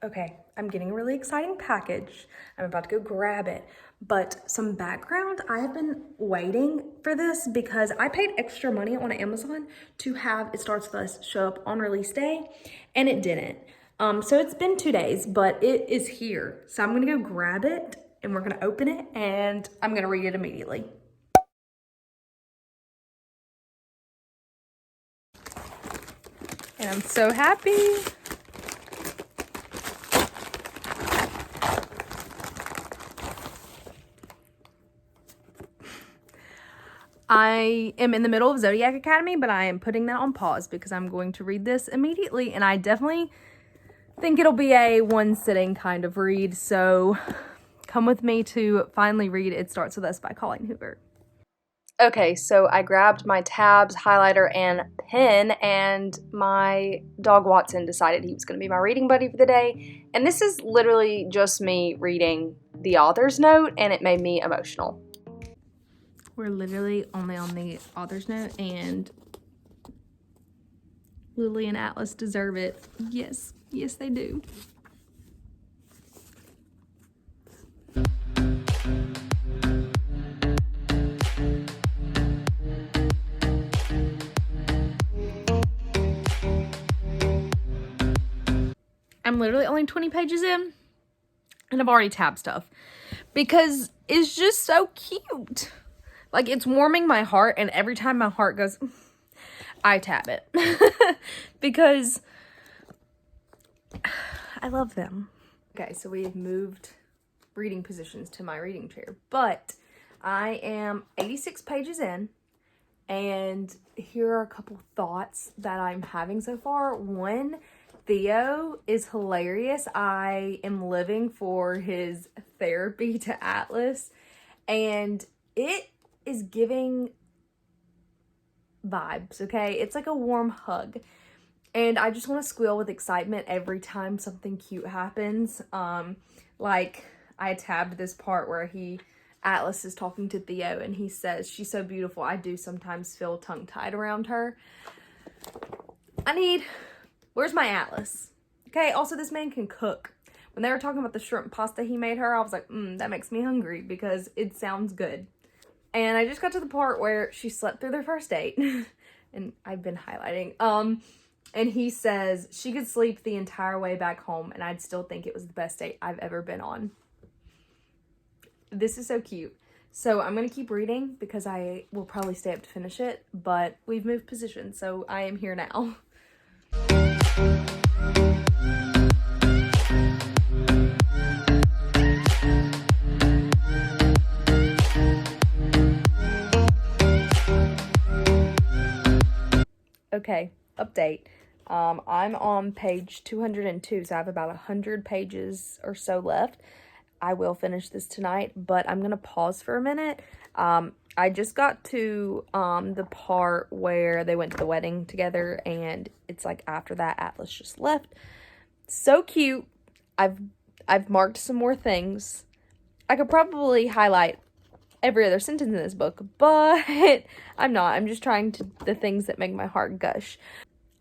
Okay, I'm getting a really exciting package. I'm about to go grab it. But some background, I have been waiting for this because I paid extra money on Amazon to have It Starts With Us show up on release day, and it didn't. So it's been 2 days, but it is here. So I'm gonna go grab it, and we're gonna open it, and I'm gonna read it immediately. And I'm so happy. I am in the middle of Zodiac Academy, but I am putting that on pause because I'm going to read this immediately, and I definitely think it'll be a one sitting kind of read, so come with me to finally read It Starts With Us by Colleen Hoover. Okay, so I grabbed my tabs, highlighter, and pen, and my dog Watson decided he was going to be my reading buddy for the day, and this is literally just me reading the author's note, and it made me emotional. We're literally only on the author's note, and Lily and Atlas deserve it. Yes, yes they do. I'm literally only 20 pages in, and I've already tabbed stuff because it's just so cute. Like, it's warming my heart, and every time my heart goes, I tab it because I love them. Okay, so we have moved reading positions to my reading chair, but I am 86 pages in, and here are a couple thoughts that I'm having so far. One, Theo is hilarious. I am living for his therapy to Atlas, and it is giving vibes, okay? It's like a warm hug, and I just want to squeal with excitement every time something cute happens. Like, I tabbed this part where Atlas is talking to Theo, and he says, "She's so beautiful, I do sometimes feel tongue-tied around her." Where's my Atlas? Okay, also this man can cook. When they were talking about the shrimp pasta he made her, I was like, that makes me hungry because it sounds good. And I just got to the part where she slept through their first date. And I've been highlighting. And he says she could sleep the entire way back home and I'd still think it was the best date I've ever been on. This is so cute. So I'm going to keep reading because I will probably stay up to finish it, but we've moved positions, so I am here now. Okay, update. I'm on page 202, so I have about 100 pages or so left. I will finish this tonight, but I'm gonna pause for a minute. I just got to the part where they went to the wedding together, and it's like after that Atlas just left. So cute. I've marked some more things. I could probably highlight every other sentence in this book, but I'm not. I'm just trying to the things that make my heart gush.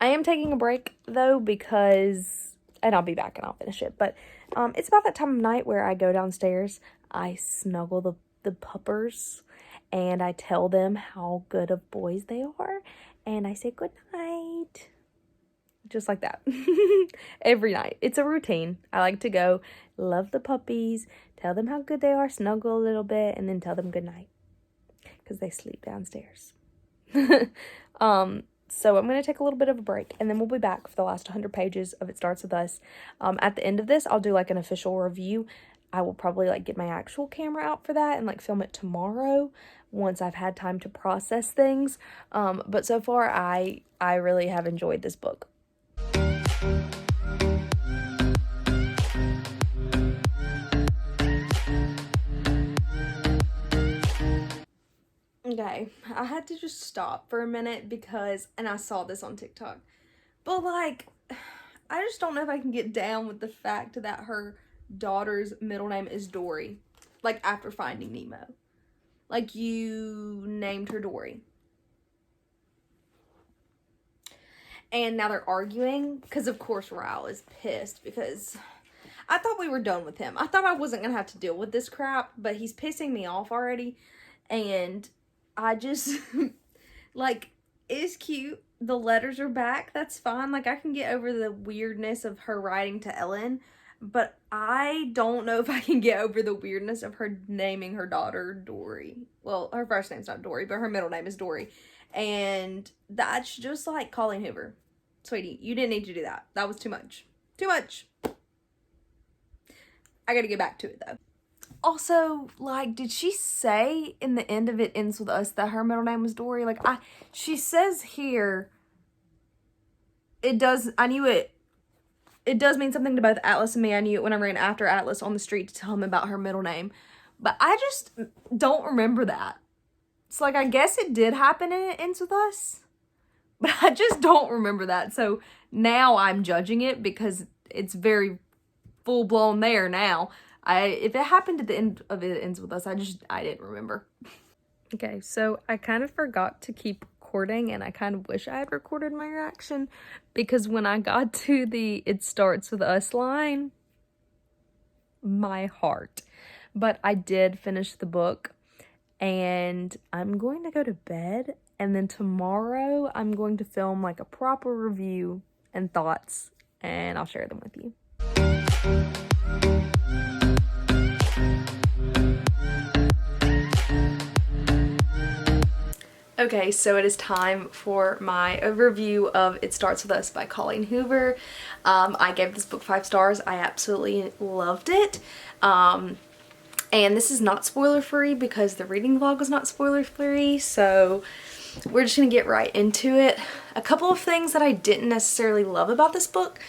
I am taking a break though because, and I'll be back and I'll finish it, but it's about that time of night where I go downstairs, I snuggle the puppers, and I tell them how good of boys they are, and I say good night. Just like that. Every night. It's a routine. I like to go love the puppies, tell them how good they are, snuggle a little bit, and then tell them good night. Because they sleep downstairs. So I'm going to take a little bit of a break, and then we'll be back for the last 100 pages of It Starts With Us. At the end of this, I'll do like an official review. I will probably like get my actual camera out for that and like film it tomorrow once I've had time to process things. But so far, I really have enjoyed this book. Okay, I had to just stop for a minute because, and I saw this on TikTok, but like, I just don't know if I can get down with the fact that her daughter's middle name is Dory, like after Finding Nemo. Like, you named her Dory. And now they're arguing because, of course, Ryle is pissed because I thought we were done with him. I thought I wasn't going to have to deal with this crap, but he's pissing me off already. And I just, like, it's cute. The letters are back. That's fine. Like, I can get over the weirdness of her writing to Ellen, but I don't know if I can get over the weirdness of her naming her daughter Dory. Well, her first name's not Dory, but her middle name is Dory. And that's just like Colleen Hoover. Sweetie, you didn't need to do that. That was too much. Too much. I gotta get back to it, though. Also, like, did she say in the end of It Ends With Us that her middle name was Dory? Like, she says here, it does mean something to both Atlas and me. I knew it when I ran after Atlas on the street to tell him about her middle name. But I just don't remember that. It's like, I guess it did happen and It Ends With Us. But I just don't remember that. So now I'm judging it because it's very full-blown there now. If it happened at the end of It Ends With Us, I didn't remember. Okay, so I kind of forgot to keep recording, and I kind of wish I had recorded my reaction, because when I got to the It Starts With Us line, my heart. But I did finish the book, and I'm going to go to bed, and then tomorrow I'm going to film like a proper review and thoughts, and I'll share them with you. Okay, so it is time for my overview of It Starts With Us by Colleen Hoover. I gave this book 5 stars. I absolutely loved it. And this is not spoiler free because the reading vlog was not spoiler free, so we're just gonna get right into it. A couple of things that I didn't necessarily love about this book.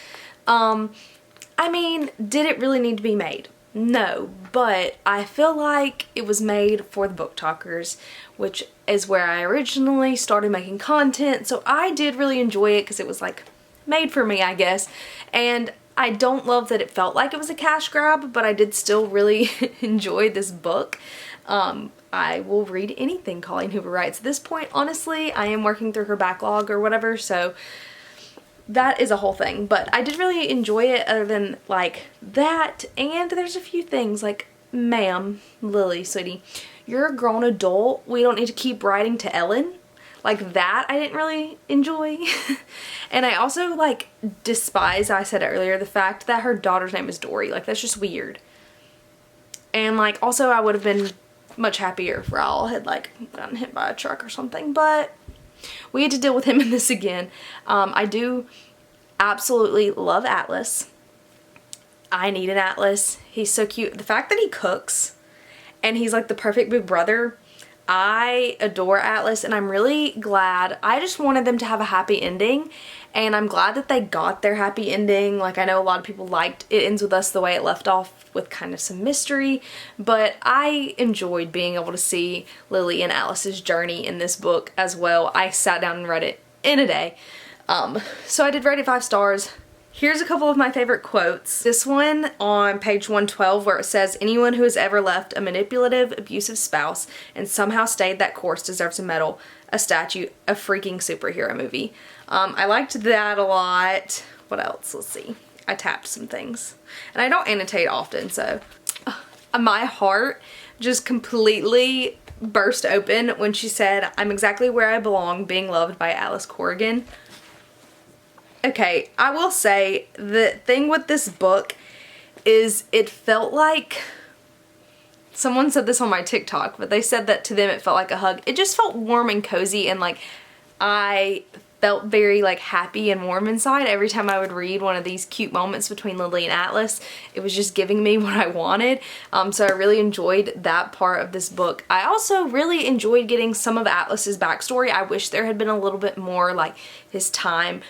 I mean, did it really need to be made? No, but I feel like it was made for the book talkers, which is where I originally started making content, so I did really enjoy it because it was like made for me, I guess. And I don't love that it felt like it was a cash grab, but I did still really enjoy this book. I will read anything Colleen Hoover writes. At this point, honestly, I am working through her backlog or whatever, so that is a whole thing. But I did really enjoy it other than like that, and there's a few things like, ma'am, Lily, sweetie, you're a grown adult. We don't need to keep writing to Ellen. Like, that I didn't really enjoy. And I also, like, despise, I said earlier, the fact that her daughter's name is Dory. Like, that's just weird. And, like, also I would have been much happier if Raoul had, like, gotten hit by a truck or something. But we had to deal with him in this again. I do absolutely love Atlas. I need an Atlas. He's so cute. The fact that he cooks and he's like the perfect big brother. I adore Atlas, and I'm really glad. I just wanted them to have a happy ending, and I'm glad that they got their happy ending. Like, I know a lot of people liked It Ends With Us the way it left off with kind of some mystery, but I enjoyed being able to see Lily and Alice's journey in this book as well. I sat down and read it in a day. So I did rate it 5 stars. Here's a couple of my favorite quotes. This one on page 112 where it says, anyone who has ever left a manipulative, abusive spouse and somehow stayed that course deserves a medal, a statue, a freaking superhero movie. I liked that a lot. What else? Let's see. I tapped some things. And I don't annotate often, so my heart just completely burst open when she said, I'm exactly where I belong, being loved by Alice Corrigan. Okay, I will say the thing with this book is it felt like, someone said this on my TikTok, but they said that to them it felt like a hug. It just felt warm and cozy, and like I felt very like happy and warm inside every time I would read one of these cute moments between Lily and Atlas. It was just giving me what I wanted. So I really enjoyed that part of this book. I also really enjoyed getting some of Atlas's backstory. I wish there had been a little bit more like his time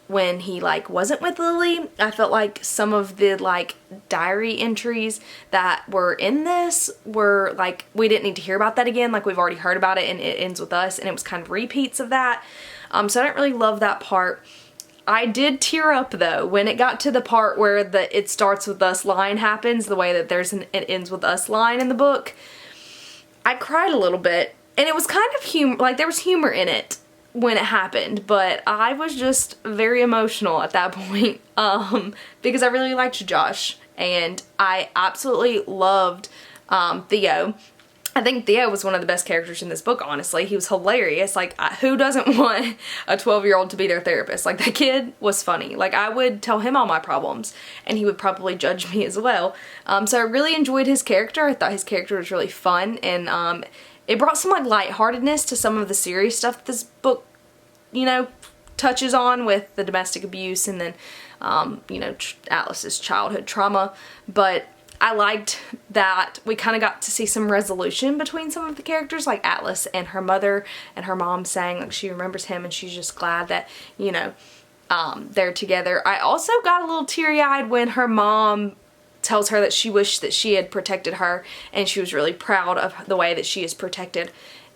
when he like wasn't with Lily. I felt like some of the like diary entries that were in this were like, we didn't need to hear about that again. Like, we've already heard about it and It Ends With Us, and it was kind of repeats of that. So I didn't really love that part. I did tear up though when it got to the part where the It Starts With Us line happens, the way that there's an It Ends With Us line in the book. I cried a little bit, and it was kind of like there was humor in it. when it happened, but I was just very emotional at that point because I really liked Josh, and I absolutely loved Theo. I think Theo was one of the best characters in this book, honestly. He was hilarious. Like, who doesn't want a 12-year-old to be their therapist? Like, that kid was funny. Like, I would tell him all my problems, and he would probably judge me as well. So I really enjoyed his character. I thought his character was really fun, and it brought some, like, lightheartedness to some of the serious stuff this book, you know, touches on with the domestic abuse and then, you know, Atlas's childhood trauma. But I liked that we kind of got to see some resolution between some of the characters, like Atlas and her mother and her mom saying like she remembers him and she's just glad that, you know, they're together. I also got a little teary-eyed when her mom tells her that she wished that she had protected her, and she was really proud of the way that she has protected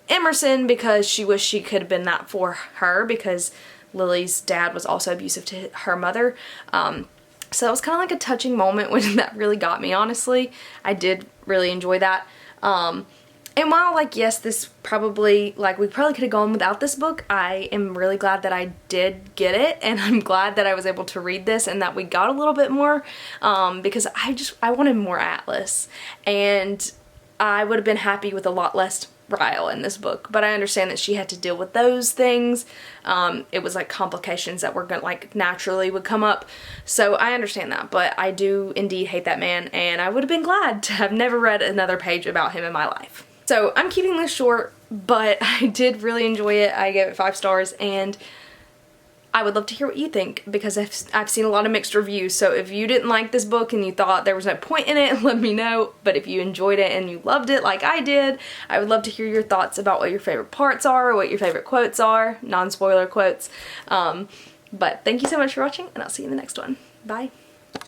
Emerson because she wished she could have been that for her, because Lily's dad was also abusive to her mother. So that was kind of like a touching moment when that really got me, honestly. I did really enjoy that. And while, like, yes, this probably, like, we probably could have gone without this book, I am really glad that I did get it, and I'm glad that I was able to read this and that we got a little bit more, because I wanted more Atlas, and I would have been happy with a lot less Ryle in this book, but I understand that she had to deal with those things. It was like complications that were gonna, like, naturally would come up, so I understand that, but I do indeed hate that man, and I would have been glad to have never read another page about him in my life. So I'm keeping this short, but I did really enjoy it. I gave it 5 stars, and I would love to hear what you think, because I've seen a lot of mixed reviews. So if you didn't like this book and you thought there was no point in it, let me know. But if you enjoyed it and you loved it like I did, I would love to hear your thoughts about what your favorite parts are, or what your favorite quotes are, non-spoiler quotes. But thank you so much for watching, and I'll see you in the next one. Bye.